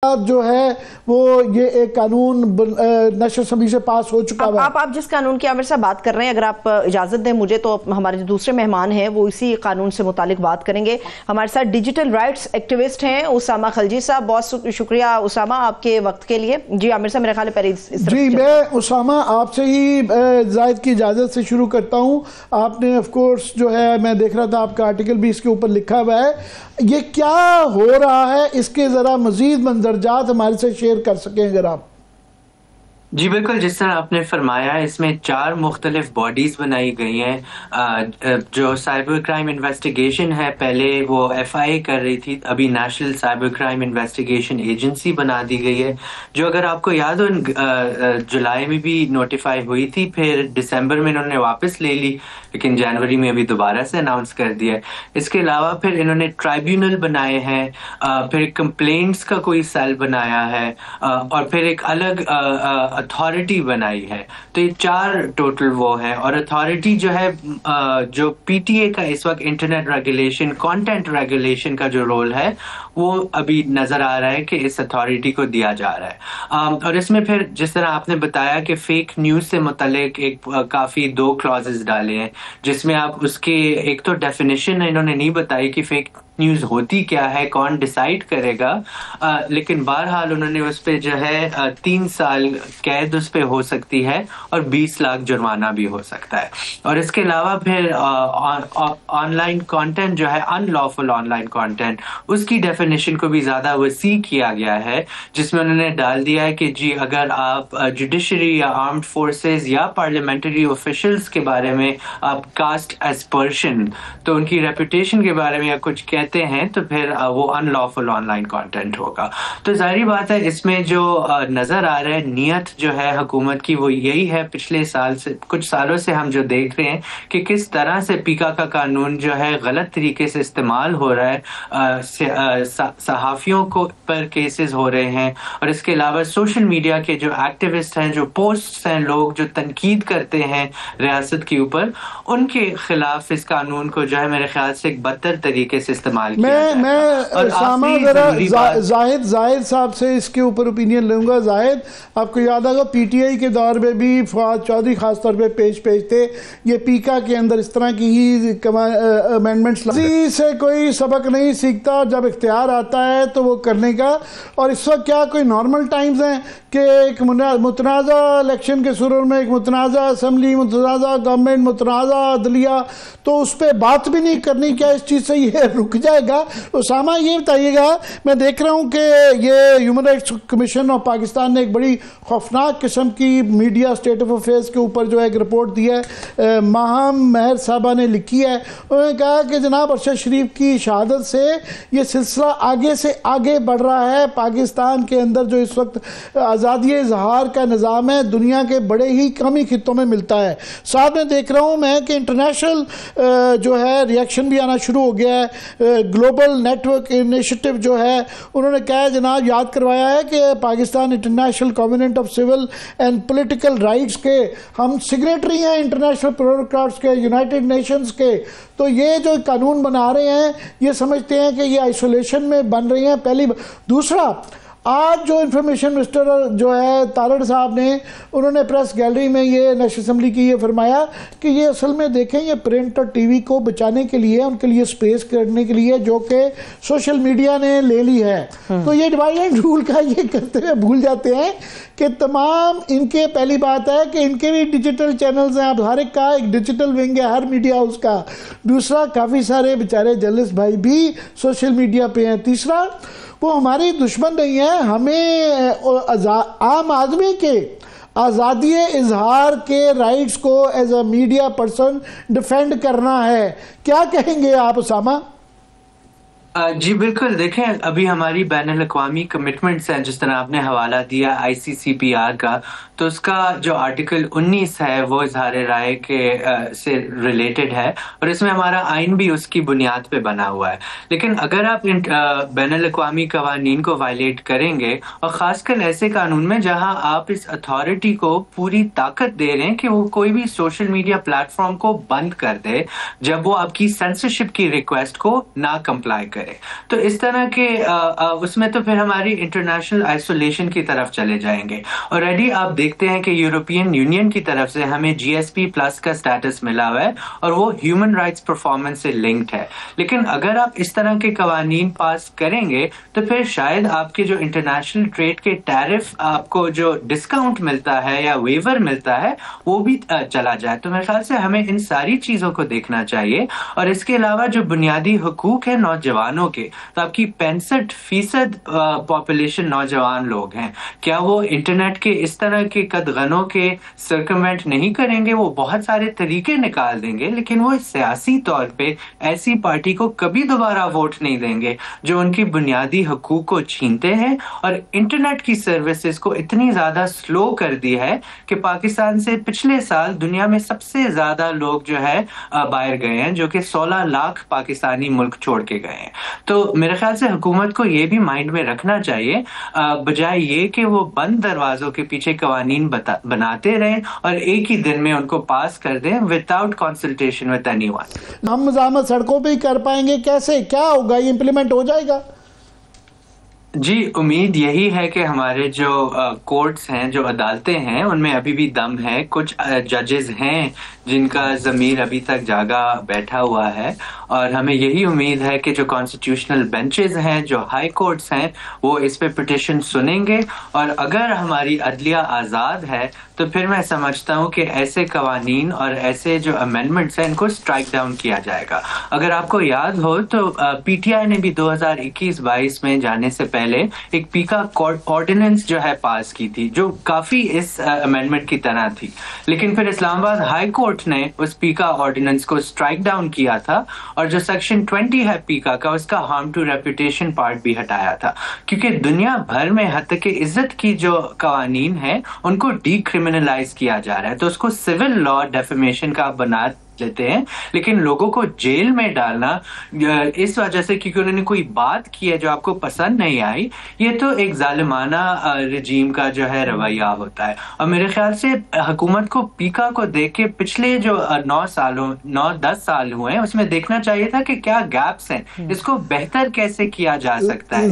جو ہے وہ یہ ایک قانون نیشنل اسمبلی سے پاس ہو چکا ہے۔ آپ جس قانون کی عامر صاحب بات کر رہے ہیں، اگر آپ اجازت دیں مجھے تو ہمارے جو دوسرے مہمان ہیں وہ اسی قانون سے متعلق بات کریں گے۔ ہمارے ساتھ ڈیجیٹل رائٹس ایکٹیوسٹ ہیں اسامہ خلجی صاحب، بہت شکریہ اسامہ آپ کے وقت کے لیے۔ جی عامر صاحب میرے خیال ہے جی میں اسامہ آپ سے ہی زائد کی اجازت سے شروع کرتا ہوں۔ آپ نے آف کورس جو ہے میں دیکھ رہا تھا آپ کا آرٹیکل بھی اس کے اوپر لکھا ہوا ہے، یہ کیا ہو رہا ہے اس کے ذرا مزید مندرجات ہمارے سے شیئر کر سکیں اگر آپ؟ جی بالکل، جس طرح آپ نے فرمایا اس میں 4 مختلف باڈیز بنائی گئی ہیں۔ جو سائبر کرائم انویسٹیگیشن ہے پہلے وہ FIA کر رہی تھی، ابھی national cyber crime investigation agency بنا دی گئی ہے، جو اگر آپ کو یاد ہو جولائی میں بھی نوٹیفائی ہوئی تھی، پھر دسمبر میں انہوں نے واپس لے لی، لیکن جنوری میں ابھی دوبارہ سے اناؤنس کر دیا ہے۔ اس کے علاوہ پھر انہوں نے ٹرائیبیونل بنائے ہیں، پھر کمپلینٹس کا کوئی سیل بنایا ہے، اور پھر ایک الگ اتھارٹی بنائی ہے۔ تو یہ 4 ٹوٹل وہ ہے، اور اتھارٹی جو ہے جو PTA کا اس وقت انٹرنیٹ ریگولیشن کانٹینٹ ریگولیشن کا جو رول ہے وہ ابھی نظر آ رہا ہے کہ اس اتھارٹی کو دیا جا رہا ہے۔ اور اس میں پھر جس طرح آپ نے بتایا کہ فیک نیوز سے متعلق ایک کافی 2 کلازز ڈالے ہیں، جس میں آپ اس کے ایک تو ڈیفینیشن انہوں نے نہیں بتائی کہ فیک نیوز ہوتی کیا ہے، کون ڈیسائیڈ کرے گا، لیکن بہرحال انہوں نے اس پہ جو ہے 3 سال قید اس پہ ہو سکتی ہے اور 20 لاکھ جرمانہ بھی ہو سکتا ہے۔ اور اس کے علاوہ پھر آن لائن کانٹینٹ جو ہے ان لافل آن لائن کانٹینٹ، اس کی ڈیفینیشن کو بھی زیادہ وسیع کیا گیا ہے، جس میں انہوں نے ڈال دیا ہے کہ جی اگر آپ جوڈیشری یا آرمڈ فورسز یا پارلیمنٹری آفیشلز کے بارے میں آپ کاسٹ ایسپرشن، تو ان کی ریپوٹیشن کے بارے میں یا کچھ کہتے ہیں تو پھر وہ ان لافل آن لائن کانٹینٹ ہوگا۔ تو ظاہری بات ہے اس میں جو نظر آ رہا ہے نیت جو ہے حکومت کی وہ یہی ہے، پچھلے سال سے کچھ سالوں سے ہم جو دیکھ رہے ہیں کہ کس طرح سے پیکا کا قانون جو ہے غلط طریقے سے استعمال ہو رہا ہے، صحافیوں کو پر کیسز ہو رہے ہیں، اور اس کے علاوہ سوشل میڈیا کے جو ایکٹیوسٹ ہیں، جو پوسٹس ہیں، لوگ جو تنقید کرتے ہیں ریاست کے اوپر، ان کے خلاف اس قانون کو جو ہے میرے خیال سے ایک بدتر طریقے سے استعمال کیا جائے گا۔ میں اسامہ ذرا زاہد صاحب سے اس کے اوپر اوپینین لوں گا۔ زاہد، آپ کو یاد ہوگا PTI کے دور میں بھی فواد چودھری خاص طور پہ پیش تھے، یہ پیکا کے اندر اس طرح کی ہی امینڈمنٹس سے کوئی سبق نہیں سیکھتا، جب اختیار آتا ہے تو وہ کرنے کا۔ اور اس وقت کیا کوئی نارمل ٹائمز ہیں کہ ایک متنازع الیکشن کے سرور میں ایک متنازع اسمبلی، متنازع گورنمنٹ، متنازع عدلیہ، تو اس پہ بات بھی نہیں کرنی؟ کیا اس چیز سے یہ رک جائے گا؟ اسامہ یہ بتائیے گا، میں دیکھ رہا ہوں کہ یہ human rights commission of Pakistan نے ایک بڑی خوفناک قسم کی میڈیا اسٹیٹ آف افیئرس کے اوپر جو ہے ایک رپورٹ دی ہے، ماہم مہر صاحبہ نے لکھی ہے۔ انہوں نے کہا کہ جناب ارشد شریف کی شہادت سے یہ سلسلہ آگے سے آگے بڑھ رہا ہے۔ پاکستان کے اندر جو اس وقت آزادی اظہار کا نظام ہے دنیا کے بڑے ہی کم ہی خطوں میں ملتا ہے۔ ساتھ میں دیکھ رہا ہوں میں کہ انٹرنیشنل جو ہے ریاکشن بھی آنا شروع ہو گیا ہے۔ گلوبل نیٹ ورک انیشیٹو جو ہے انہوں نے کہا ہے، جناب یاد کروایا ہے کہ Pakistan international covenant of civil and political rights کے ہم سگریٹری ہیں، انٹرنیشنل پروٹوکولز کے، یونائٹڈ نیشنز کے۔ تو یہ جو قانون بنا رہے ہیں یہ سمجھتے ہیں کہ یہ آئسولیشن میں بن رہی ہیں، پہلی۔ دوسرا، آج جو انفارمیشن منسٹر جو ہے تارڑ صاحب نے، انہوں نے پریس گیلری میں یہ نیشنل اسمبلی کی یہ فرمایا کہ یہ اصل میں دیکھیں یہ پرنٹ اور TV کو بچانے کے لیے، ان کے لیے سپیس کرنے کے لیے جو کہ سوشل میڈیا نے لے لی ہے۔ تو یہ ڈیوائڈ اینڈ رول کا یہ کرتے ہوئے بھول جاتے ہیں کہ تمام ان کے، پہلی بات ہے کہ ان کے بھی ڈیجیٹل چینلز ہیں، اب ہر ایک کا ایک ڈیجیٹل ونگ ہے ہر میڈیا ہاؤس کا۔ دوسرا، کافی سارے بیچارے جرنلسٹ بھائی بھی سوشل میڈیا پہ ہیں۔ تیسرا، وہ ہماری دشمن نہیں ہے، ہمیں عام آدمی کے آزادی اظہار کے رائٹس کو as a media person defend کرنا ہے۔ کیا کہیں گے آپ اسامہ؟ جی بالکل، دیکھیں ابھی ہماری بین الاقوامی کمٹمنٹس ہیں، جس طرح آپ نے حوالہ دیا ICCPR کا، تو اس کا جو آرٹیکل 19 ہے وہ اظہار رائے کے سے ریلیٹڈ ہے، اور اس میں ہمارا آئین بھی اس کی بنیاد پہ بنا ہوا ہے۔ لیکن اگر آپ بین الاقوامی قوانین کو وائلیٹ کریں گے، اور خاص کر ایسے قانون میں جہاں آپ اس اتھارٹی کو پوری طاقت دے رہے ہیں کہ وہ کوئی بھی سوشل میڈیا پلیٹ فارم کو بند کر دے جب وہ آپ کی سینسرشپ کی ریکویسٹ کو نہ کمپلائی کرے، کرے. تو اس طرح کے اس میں تو پھر ہماری انٹرنیشنل آئسولیشن کی طرف چلے جائیں گے. آلریڈی آپ دیکھتے ہیں کہ یورپین یونین کی طرف سے ہمیں GSP+ کا سٹیٹس ملا ہوا ہے اور وہ ہیومن رائٹس پرفارمنس سے لنکڈ ہے. لیکن اگر آپ اس طرح کے قوانین پاس کریں گے تو پھر شاید آپ کے جو انٹرنیشنل ٹریڈ کے ٹیرف آپ کو جو ڈسکاؤنٹ ملتا ہے یا ویور ملتا ہے وہ بھی چلا جائے. تو میرے خیال سے ہمیں ان ساری چیزوں کو دیکھنا چاہیے. اور اس کے علاوہ جو بنیادی حقوق ہیں نوجوانوں کے, تو آپ کی 65% پاپولیشن نوجوان لوگ ہیں. کیا وہ انٹرنیٹ کے اس طرح کے قدغنوں کے سرکموینٹ نہیں کریں گے؟ وہ بہت سارے طریقے نکال دیں گے, لیکن وہ سیاسی طور پہ ایسی پارٹی کو کبھی دوبارہ ووٹ نہیں دیں گے جو ان کی بنیادی حقوق کو چھینتے ہیں اور انٹرنیٹ کی سروسز کو اتنی زیادہ سلو کر دی ہے کہ پاکستان سے پچھلے سال دنیا میں سب سے زیادہ لوگ جو ہے باہر گئے ہیں, جو کہ 16 لاکھ پاکستانی ملک چھوڑ کے گئے ہیں. تو میرے خیال سے حکومت کو یہ بھی مائنڈ میں رکھنا چاہیے, بجائے یہ کہ وہ بند دروازوں کے پیچھے قوانین بناتے رہیں اور ایک ہی دن میں ان کو پاس کر دیں without consultation with any one. ہم مزاحمت سڑکوں پہ ہی کر پائیں گے کیسے؟ کیا ہوگا؟ یہ امپلیمنٹ ہو جائے گا؟ جی امید یہی ہے کہ ہمارے جو کورٹس ہیں, جو عدالتیں ہیں, ان میں ابھی بھی دم ہے. کچھ ججز ہیں جن کا ضمیر ابھی تک جاگا بیٹھا ہوا ہے, اور ہمیں یہی امید ہے کہ جو کانسٹیٹیوشنل بینچز ہیں, جو ہائی کورٹس ہیں, وہ اس پہ پٹیشن سنیں گے. اور اگر ہماری عدلیہ آزاد ہے تو پھر میں سمجھتا ہوں کہ ایسے قوانین اور ایسے جو امینڈمنٹس ہیں ان کو اسٹرائک ڈاؤن کیا جائے گا. اگر آپ کو یاد ہو تو PTI نے بھی 2021-22 میں جانے سے پہلے ایک پیکا آرڈیننس جو ہے پاس کی تھی, جو کافی اس امینڈمنٹ کی طرح تھی. لیکن پھر اسلام آباد ہائی کورٹ نے اس پیکا آرڈیننس کو اسٹرائک ڈاؤن کیا تھا, اور جو سیکشن 20 ہے پیکا کا, اس کا ہارم ٹو ریپوٹیشن پارٹ بھی ہٹایا تھا. کیونکہ دنیا بھر میں حتی کہ عزت کی جو قوانین ہیں ان کو ڈی کرمنلائز کیا جا رہا ہے. تو اس کو سول لا ڈیفیمیشن کا بنا لیتے ہیں, لیکن لوگوں کو جیل میں ڈالنا اس وجہ سے کیونکہ انہوں نے کوئی بات کی ہے جو آپ کو پسند نہیں آئی, یہ تو ایک ظالمانہ رجیم کا جو ہے رویہ ہوتا ہے. اور میرے خیال سے حکومت کو پیکا کو دیکھ کے پچھلے جو 9-10 سال ہوئے ہیں اس میں دیکھنا چاہیے تھا کہ کیا گیپس ہیں, اس کو بہتر کیسے کیا جا سکتا ہے.